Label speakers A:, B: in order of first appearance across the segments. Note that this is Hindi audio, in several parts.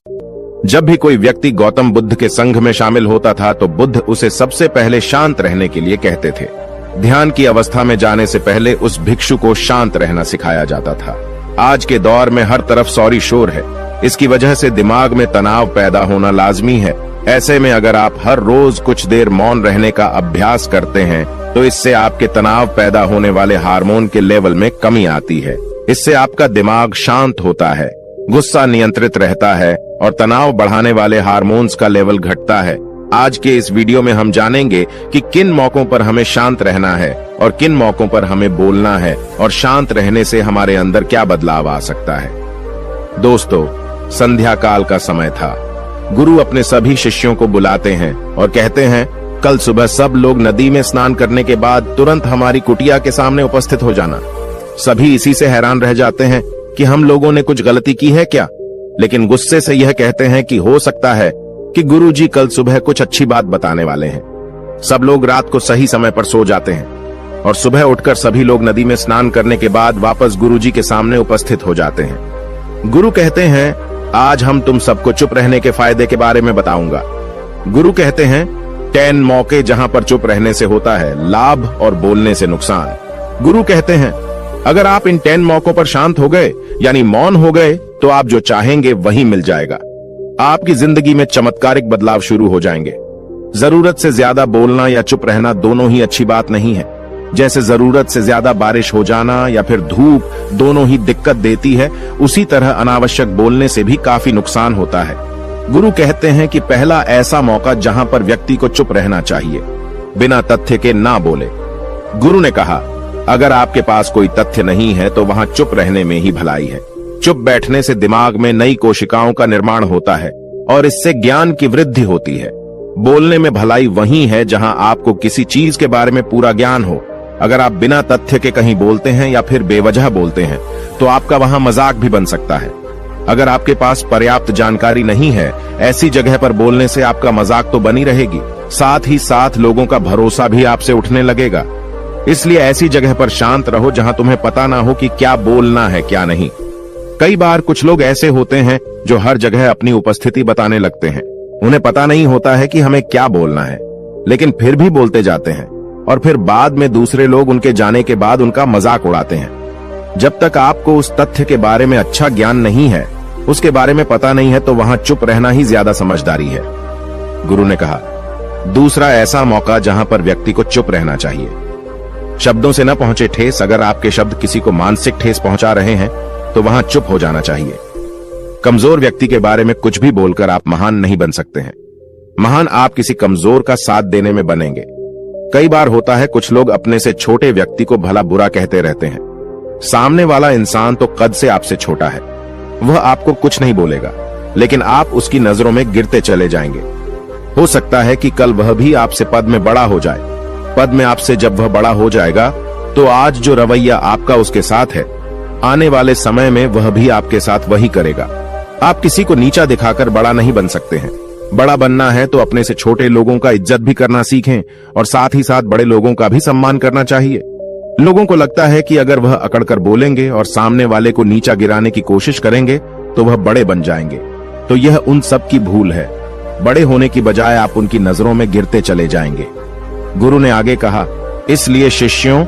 A: जब भी कोई व्यक्ति गौतम बुद्ध के संघ में शामिल होता था तो बुद्ध उसे सबसे पहले शांत रहने के लिए कहते थे। ध्यान की अवस्था में जाने से पहले उस भिक्षु को शांत रहना सिखाया जाता था। आज के दौर में हर तरफ सौरी शोर है। इसकी वजह से दिमाग में तनाव पैदा होना लाजमी है। ऐसे में अगर आप हर रोज कुछ देर मौन रहने का अभ्यास करते हैं तो इससे आपके तनाव पैदा होने वाले हार्मोन के लेवल में कमी आती है। इससे आपका दिमाग शांत होता है, गुस्सा नियंत्रित रहता है और तनाव बढ़ाने वाले हार्मोन्स का लेवल घटता है। आज के इस वीडियो में हम जानेंगे कि किन मौकों पर हमें शांत रहना है और किन मौकों पर हमें बोलना है और शांत रहने से हमारे अंदर क्या बदलाव आ सकता है। दोस्तों, संध्या काल का समय था। गुरु अपने सभी शिष्यों को बुलाते हैं और कहते हैं, कल सुबह सब लोग नदी में स्नान करने के बाद तुरंत हमारी कुटिया के सामने उपस्थित हो जाना। सभी इसी से हैरान रह जाते हैं कि हम लोगों ने कुछ गलती की है क्या, लेकिन गुस्से से यह कहते हैं कि हो सकता है कि गुरुजी कल सुबह कुछ अच्छी बात बताने वाले हैं। सब लोग रात को सही समय पर सो जाते हैं और सुबह उठकर सभी लोग नदी में स्नान करने के बाद वापस गुरुजी के सामने उपस्थित हो जाते हैं। गुरु कहते हैं, आज हम तुम सबको चुप रहने के फायदे के बारे में बताऊंगा। गुरु कहते हैं, 10 मौके जहां पर चुप रहने से होता है लाभ और बोलने से नुकसान। गुरु कहते हैं, अगर आप इन 10 मौकों पर शांत हो गए यानी मौन हो गए तो आप जो चाहेंगे वही मिल जाएगा। आपकी जिंदगी में चमत्कारिक बदलाव शुरू हो जाएंगे। जरूरत से ज्यादा बोलना या चुप रहना दोनों ही अच्छी बात नहीं है। जैसे जरूरत से ज्यादा बारिश हो जाना या फिर धूप दोनों ही दिक्कत देती है, उसी तरह अनावश्यक बोलने से भी काफी नुकसान होता है। गुरु कहते हैं कि पहला ऐसा मौका जहां पर व्यक्ति को चुप रहना चाहिए, बिना तथ्य के ना बोले। गुरु ने कहा, अगर आपके पास कोई तथ्य नहीं है तो वहां चुप रहने में ही भलाई है। चुप बैठने से दिमाग में नई कोशिकाओं का निर्माण होता है और इससे ज्ञान की वृद्धि होती है। बोलने में भलाई वही है जहां आपको किसी चीज के बारे में पूरा ज्ञान हो। अगर आप बिना तथ्य के कहीं बोलते हैं या फिर बेवजह बोलते हैं तो आपका वहां मजाक भी बन सकता है। अगर आपके पास पर्याप्त जानकारी नहीं है, ऐसी जगह पर बोलने से आपका मजाक तो बनी रहेगी, साथ ही साथ लोगों का भरोसा भी आपसे उठने लगेगा। इसलिए ऐसी जगह पर शांत रहो जहां तुम्हें पता ना हो कि क्या बोलना है क्या नहीं। कई बार कुछ लोग ऐसे होते हैं जो हर जगह अपनी उपस्थिति बताने लगते हैं। उन्हें पता नहीं होता है कि हमें क्या बोलना है, लेकिन फिर भी बोलते जाते हैं और फिर बाद में दूसरे लोग उनके जाने के बाद उनका मजाक उड़ाते हैं। जब तक आपको उस तथ्य के बारे में अच्छा ज्ञान नहीं है, उसके बारे में पता नहीं है, तो वहां चुप रहना ही ज्यादा समझदारी है। गुरु ने कहा, दूसरा ऐसा मौका जहां पर व्यक्ति को चुप रहना चाहिए। शब्दों से न पहुंचे ठेस, अगर आपके शब्द किसी को मानसिक ठेस पहुंचा रहे हैं तो वहां चुप हो जाना चाहिए। कमजोर व्यक्ति के बारे में कुछ भी बोलकर आप महान नहीं बन सकते हैं। महान आप किसी कमजोर का साथ देने में बनेंगे। कई बार होता है कुछ लोग अपने से छोटे व्यक्ति को भला बुरा कहते रहते हैं। सामने वाला इंसान तो कद से आपसे छोटा है, वह आपको कुछ नहीं बोलेगा, लेकिन आप उसकी नजरों में गिरते चले जाएंगे। हो सकता है कि कल वह भी आपसे पद में बड़ा हो जाए। पद में आपसे जब वह बड़ा हो जाएगा तो आज जो रवैया आपका उसके साथ है, आने वाले समय में वह भी आपके साथ वही करेगा। आप किसी को नीचा दिखाकर बड़ा नहीं बन सकते हैं। बड़ा बनना है तो अपने से छोटे लोगों का इज्जत भी करना सीखें और साथ ही साथ बड़े लोगों का भी सम्मान करना चाहिए। लोगों को लगता है कि अगर वह अकड़कर बोलेंगे और सामने वाले को नीचा गिराने की कोशिश करेंगे तो वह बड़े बन जाएंगे, तो यह उन सब की भूल है। बड़े होने की बजाय आप उनकी नजरों में गिरते चले जाएंगे। गुरु ने आगे कहा, इसलिए शिष्यों,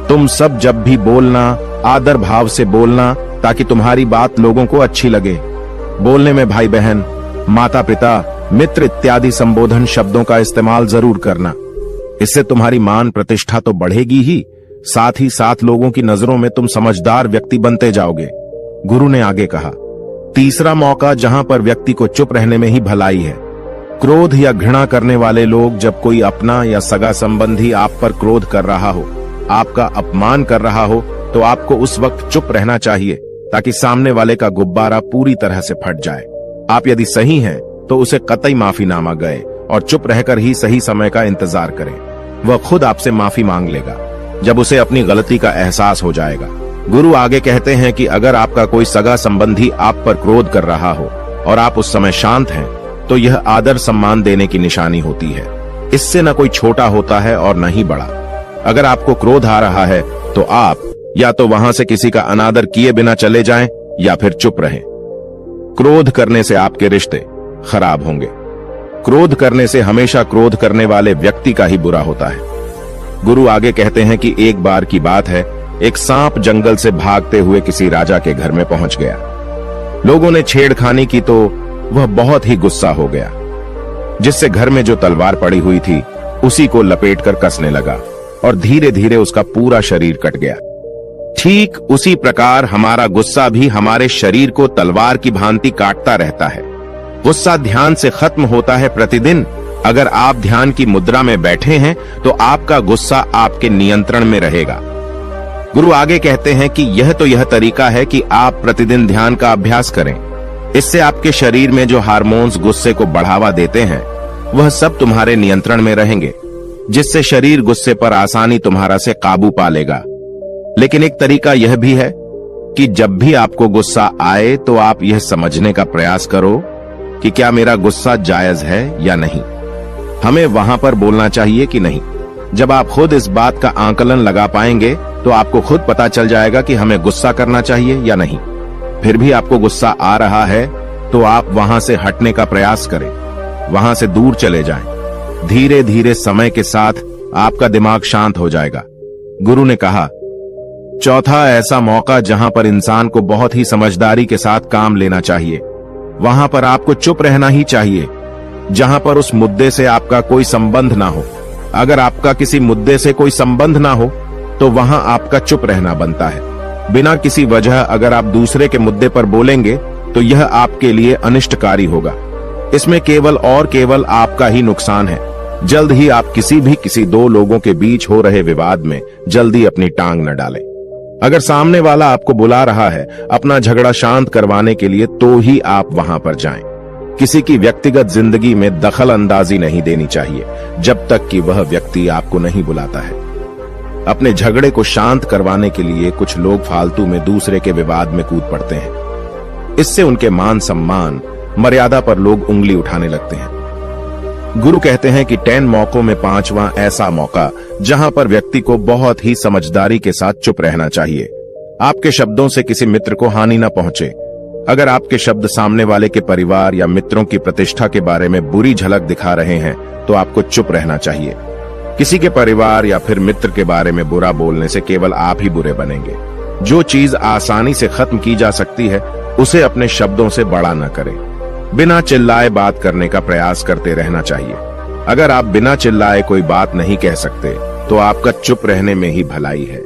A: तुम सब जब भी बोलना आदर भाव से बोलना ताकि तुम्हारी बात लोगों को अच्छी लगे। बोलने में भाई बहन, माता पिता, मित्र इत्यादि संबोधन शब्दों का इस्तेमाल जरूर करना। इससे तुम्हारी मान प्रतिष्ठा तो बढ़ेगी ही, साथ ही साथ लोगों की नजरों में तुम समझदार व्यक्ति बनते जाओगे। गुरु ने आगे कहा, तीसरा मौका जहां पर व्यक्ति को चुप रहने में ही भलाई है। क्रोध या घृणा करने वाले लोग, जब कोई अपना या सगा संबंधी आप पर क्रोध कर रहा हो, आपका अपमान कर रहा हो, तो आपको उस वक्त चुप रहना चाहिए ताकि सामने वाले का गुब्बारा पूरी तरह से फट जाए। आप यदि सही हैं तो उसे कतई माफीनामा गए और चुप रहकर ही सही समय का इंतजार करें। वह खुद आपसे माफी मांग लेगा जब उसे अपनी गलती का एहसास हो जाएगा। गुरु आगे कहते हैं कि अगर आपका कोई सगा संबंधी आप पर क्रोध कर रहा हो और आप उस समय शांत हैं, तो यह आदर सम्मान देने की निशानी होती है। इससे न कोई छोटा होता है और न ही बड़ा। अगर आपको क्रोध आ रहा है तो आप या तो वहां से किसी का अनादर किए बिना चले जाएं या फिर चुप रहें। क्रोध करने से आपके रिश्ते खराब होंगे। क्रोध करने से हमेशा क्रोध करने वाले व्यक्ति का ही बुरा होता है। गुरु आगे कहते हैं कि एक बार की बात है, एक सांप जंगल से भागते हुए किसी राजा के घर में पहुंच गया। लोगों ने छेड़खानी की तो वह बहुत ही गुस्सा हो गया, जिससे घर में जो तलवार पड़ी हुई थी उसी को लपेटकर कसने लगा और धीरे धीरे उसका पूरा शरीर कट गया। ठीक उसी प्रकार हमारा गुस्सा भी हमारे शरीर को तलवार की भांति काटता रहता है। गुस्सा ध्यान से खत्म होता है प्रतिदिन। अगर आप ध्यान की मुद्रा में बैठे हैं तो आपका गुस्सा आपके नियंत्रण में रहेगा। गुरु आगे कहते हैं कि यह तरीका है कि आप प्रतिदिन ध्यान का अभ्यास करें। इससे आपके शरीर में जो हार्मोन्स गुस्से को बढ़ावा देते हैं वह सब तुम्हारे नियंत्रण में रहेंगे, जिससे शरीर गुस्से पर आसानी तुम्हारा से काबू पा लेगा। लेकिन एक तरीका यह भी है कि जब भी आपको गुस्सा आए तो आप यह समझने का प्रयास करो कि क्या मेरा गुस्सा जायज है या नहीं। हमें वहां पर बोलना चाहिए कि नहीं। जब आप खुद इस बात का आकलन लगा पाएंगे तो आपको खुद पता चल जाएगा कि हमें गुस्सा करना चाहिए या नहीं। फिर भी आपको गुस्सा आ रहा है तो आप वहां से हटने का प्रयास करें, वहां से दूर चले जाएं। धीरे धीरे समय के साथ आपका दिमाग शांत हो जाएगा। गुरु ने कहा, चौथा ऐसा मौका जहां पर इंसान को बहुत ही समझदारी के साथ काम लेना चाहिए, वहां पर आपको चुप रहना ही चाहिए, जहां पर उस मुद्दे से आपका कोई संबंध ना हो। अगर आपका किसी मुद्दे से कोई संबंध ना हो तो वहां आपका चुप रहना बनता है। बिना किसी वजह अगर आप दूसरे के मुद्दे पर बोलेंगे तो यह आपके लिए अनिष्टकारी होगा। इसमें केवल और केवल आपका ही नुकसान है। जल्द ही आप किसी दो लोगों के बीच हो रहे विवाद में जल्दी अपनी टांग न डालें। अगर सामने वाला आपको बुला रहा है अपना झगड़ा शांत करवाने के लिए तो ही आप वहां पर जाएं। किसी की व्यक्तिगत जिंदगी में दखल अंदाजी नहीं देनी चाहिए जब तक कि वह व्यक्ति आपको नहीं बुलाता है। अपने झगड़े को शांत करवाने के लिए कुछ लोग फालतू में दूसरे के विवाद में कूद पड़ते हैं। इससे उनके मान सम्मान मर्यादा पर लोग उंगली उठाने लगते हैं। गुरु कहते हैं कि 10 मौकों में 5वां ऐसा मौका जहां पर व्यक्ति को बहुत ही समझदारी के साथ चुप रहना चाहिए। आपके शब्दों से किसी मित्र को हानि न पहुंचे। अगर आपके शब्द सामने वाले के परिवार या मित्रों की प्रतिष्ठा के बारे में बुरी झलक दिखा रहे हैं तो आपको चुप रहना चाहिए। किसी के परिवार या फिर मित्र के बारे में बुरा बोलने से केवल आप ही बुरे बनेंगे। जो चीज आसानी से खत्म की जा सकती है उसे अपने शब्दों से बड़ा न करें। बिना चिल्लाए बात करने का प्रयास करते रहना चाहिए। अगर आप बिना चिल्लाए कोई बात नहीं कह सकते तो आपका चुप रहने में ही भलाई है।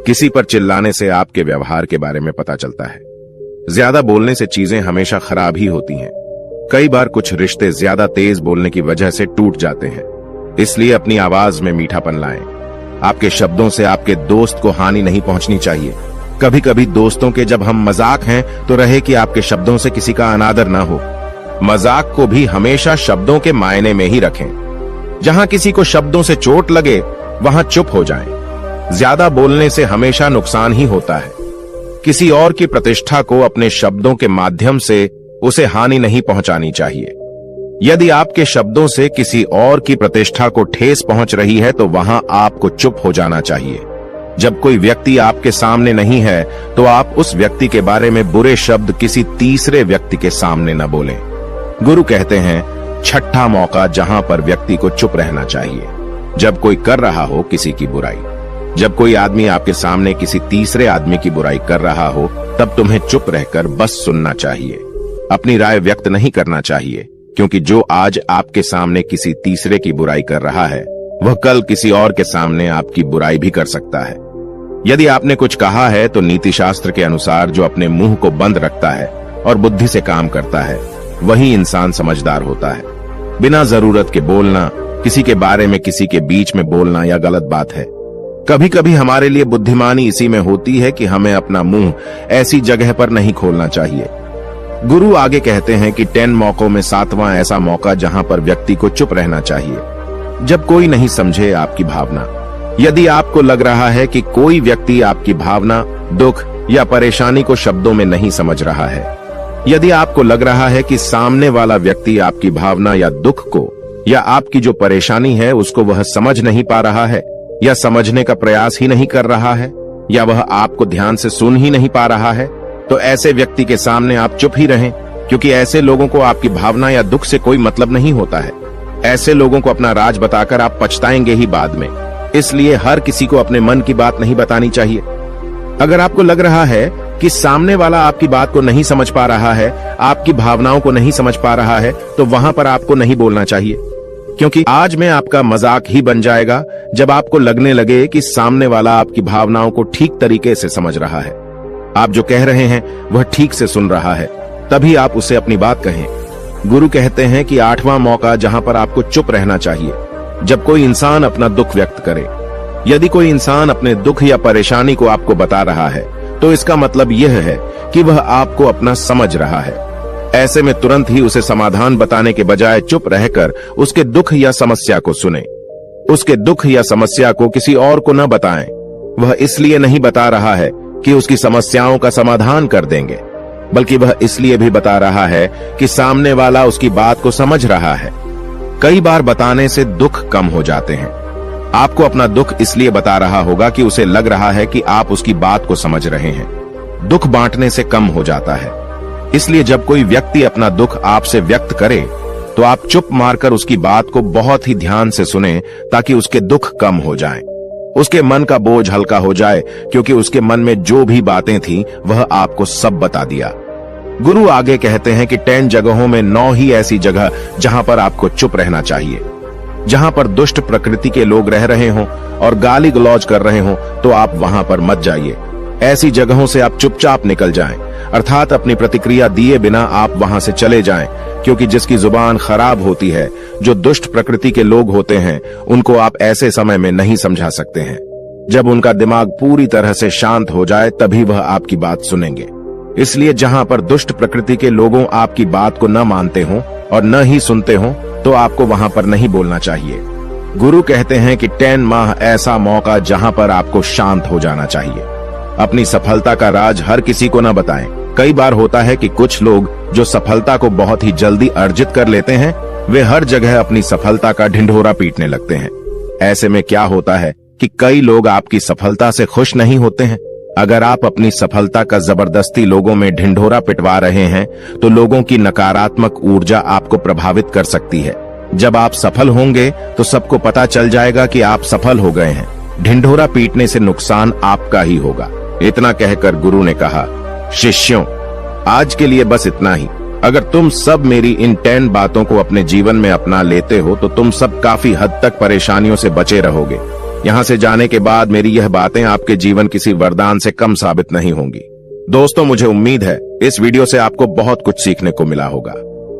A: किसी पर चिल्लाने से आपके व्यवहार के बारे में पता चलता है। ज्यादा बोलने से चीजें हमेशा खराब ही होती हैं। कई बार कुछ रिश्ते ज्यादा तेज बोलने की वजह से टूट जाते हैं। इसलिए अपनी आवाज में मीठापन लाएं। आपके शब्दों से आपके दोस्त को हानि नहीं पहुंचनी चाहिए। कभी कभी दोस्तों के जब हम मजाक हैं तो रहे कि आपके शब्दों से किसी का अनादर ना हो। मजाक को भी हमेशा शब्दों के मायने में ही रखें। जहां किसी को शब्दों से चोट लगे वहां चुप हो जाएं। ज्यादा बोलने से हमेशा नुकसान ही होता है। किसी और की प्रतिष्ठा को अपने शब्दों के माध्यम से उसे हानि नहीं पहुंचानी चाहिए। यदि आपके शब्दों से किसी और की प्रतिष्ठा को ठेस पहुंच रही है तो वहां आपको चुप हो जाना चाहिए। जब कोई व्यक्ति आपके सामने नहीं है तो आप उस व्यक्ति के बारे में बुरे शब्द किसी तीसरे व्यक्ति के सामने न बोलें। गुरु कहते हैं, छठा मौका जहां पर व्यक्ति को चुप रहना चाहिए, जब कोई कर रहा हो किसी की बुराई। जब कोई आदमी आपके सामने किसी तीसरे आदमी की बुराई कर रहा हो तब तुम्हें चुप रहकर बस सुनना चाहिए। अपनी राय व्यक्त नहीं करना चाहिए, क्योंकि जो आज आपके सामने किसी तीसरे की बुराई कर रहा है वह कल किसी और के सामने आपकी बुराई भी कर सकता है। यदि आपने कुछ कहा है तो नीति शास्त्र के अनुसार जो अपने मुंह को बंद रखता है और बुद्धि से काम करता है वही इंसान समझदार होता है। बिना जरूरत के बोलना, किसी के बारे में किसी के बीच में बोलना यह गलत बात है। कभी कभी हमारे लिए बुद्धिमानी इसी में होती है कि हमें अपना मुंह ऐसी जगह पर नहीं खोलना चाहिए। गुरु आगे कहते हैं कि 10 मौकों में 7वां ऐसा मौका जहां पर व्यक्ति को चुप रहना चाहिए, जब कोई नहीं समझे आपकी भावना। यदि आपको लग रहा है कि कोई व्यक्ति आपकी भावना, दुख या परेशानी को शब्दों में नहीं समझ रहा है, यदि आपको लग रहा है कि सामने वाला व्यक्ति आपकी भावना या दुख को या आपकी जो परेशानी है उसको वह समझ नहीं पा रहा है या समझने का प्रयास ही नहीं कर रहा है या वह आपको ध्यान से सुन ही नहीं पा रहा है, तो ऐसे व्यक्ति के सामने आप चुप ही रहें। क्योंकि ऐसे लोगों को आपकी भावना या दुख से कोई मतलब नहीं होता है। ऐसे लोगों को अपना राज बताकर आप पछताएंगे ही बाद में। इसलिए हर किसी को अपने मन की बात नहीं बतानी चाहिए। अगर आपको लग रहा है कि सामने वाला आपकी बात को नहीं समझ पा रहा है, आपकी भावनाओं को नहीं समझ पा रहा है, तो वहां पर आपको नहीं बोलना चाहिए, क्योंकि आज में आपका मजाक ही बन जाएगा जब आपको लगने लगे कि सामने वाला आपकी भावनाओं को ठीक तरीके से समझ रहा है। आप जो कह रहे हैं वह ठीक से सुन रहा है, तभी आप उसे अपनी बात कहें। गुरु कहते हैं कि 8वां मौका जहां पर आपको चुप रहना चाहिए, जब कोई इंसान अपना दुख व्यक्त करे। यदि कोई इंसान अपने दुख या परेशानी को आपको बता रहा है, तो इसका मतलब यह है कि वह आपको अपना समझ रहा है। ऐसे में तुरंत ही उसे समाधान बताने के बजाय चुप रहकर उसके दुख या समस्या को सुने। उसके दुख या समस्या को किसी और को न बताएं। वह इसलिए नहीं बता रहा है कि उसकी समस्याओं का समाधान कर देंगे, बल्कि वह इसलिए भी बता रहा है कि सामने वाला उसकी बात को समझ रहा है। कई बार बताने से दुख कम हो जाते हैं। आपको अपना दुख इसलिए बता रहा होगा कि उसे लग रहा है कि आप उसकी बात को समझ रहे हैं। दुख बांटने से कम हो जाता है। इसलिए जब कोई व्यक्ति अपना दुख आपसे व्यक्त करे, तो आप चुप मारकर उसकी बात को बहुत ही ध्यान से सुने, ताकि उसके दुख कम हो जाएं। उसके मन का बोझ हल्का हो जाए, क्योंकि उसके मन में जो भी बातें थीं, वह आपको सब बता दिया। गुरु आगे कहते हैं कि 10 जगहों में 9 ही ऐसी जगह जहां पर आपको चुप रहना चाहिए। जहां पर दुष्ट प्रकृति के लोग रह रहे हों और गाली गलौज कर रहे हों, तो आप वहां पर मत जाइए। ऐसी जगहों से आप चुपचाप निकल जाएं, अर्थात अपनी प्रतिक्रिया दिए बिना आप वहां से चले जाएं, क्योंकि जिसकी जुबान खराब होती है, जो दुष्ट प्रकृति के लोग होते हैं, उनको आप ऐसे समय में नहीं समझा सकते हैं। जब उनका दिमाग पूरी तरह से शांत हो जाए, तभी वह आपकी बात सुनेंगे। इसलिए जहां पर दुष्ट प्रकृति के लोगों आपकी बात को न मानते हों और न ही सुनते हों, तो आपको वहां पर नहीं बोलना चाहिए। गुरु कहते हैं कि 10 माह ऐसा मौका जहां पर आपको शांत हो जाना चाहिए। अपनी सफलता का राज हर किसी को न बताएं। कई बार होता है कि कुछ लोग जो सफलता को बहुत ही जल्दी अर्जित कर लेते हैं, वे हर जगह अपनी सफलता का ढिंढोरा पीटने लगते हैं। ऐसे में क्या होता है कि कई लोग आपकी सफलता से खुश नहीं होते हैं। अगर आप अपनी सफलता का जबरदस्ती लोगों में ढिंढोरा पिटवा रहे हैं, तो लोगों की नकारात्मक ऊर्जा आपको प्रभावित कर सकती है। जब आप सफल होंगे, तो सबको पता चल जाएगा कि आप सफल हो गए हैं। ढिंढोरा पीटने से नुकसान आपका ही होगा। इतना कहकर गुरु ने कहा, शिष्यों, आज के लिए बस इतना ही। अगर तुम सब मेरी इन 10 बातों को अपने जीवन में अपना लेते हो, तो तुम सब काफी हद तक परेशानियों से बचे रहोगे। यहाँ से जाने के बाद मेरी यह बातें आपके जीवन किसी वरदान से कम साबित नहीं होंगी। दोस्तों, मुझे उम्मीद है इस वीडियो से आपको बहुत कुछ सीखने को मिला होगा।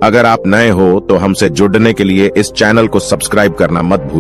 A: अगर आप नए हो तो हमसे जुड़ने के लिए इस चैनल को सब्सक्राइब करना मत भूलिए।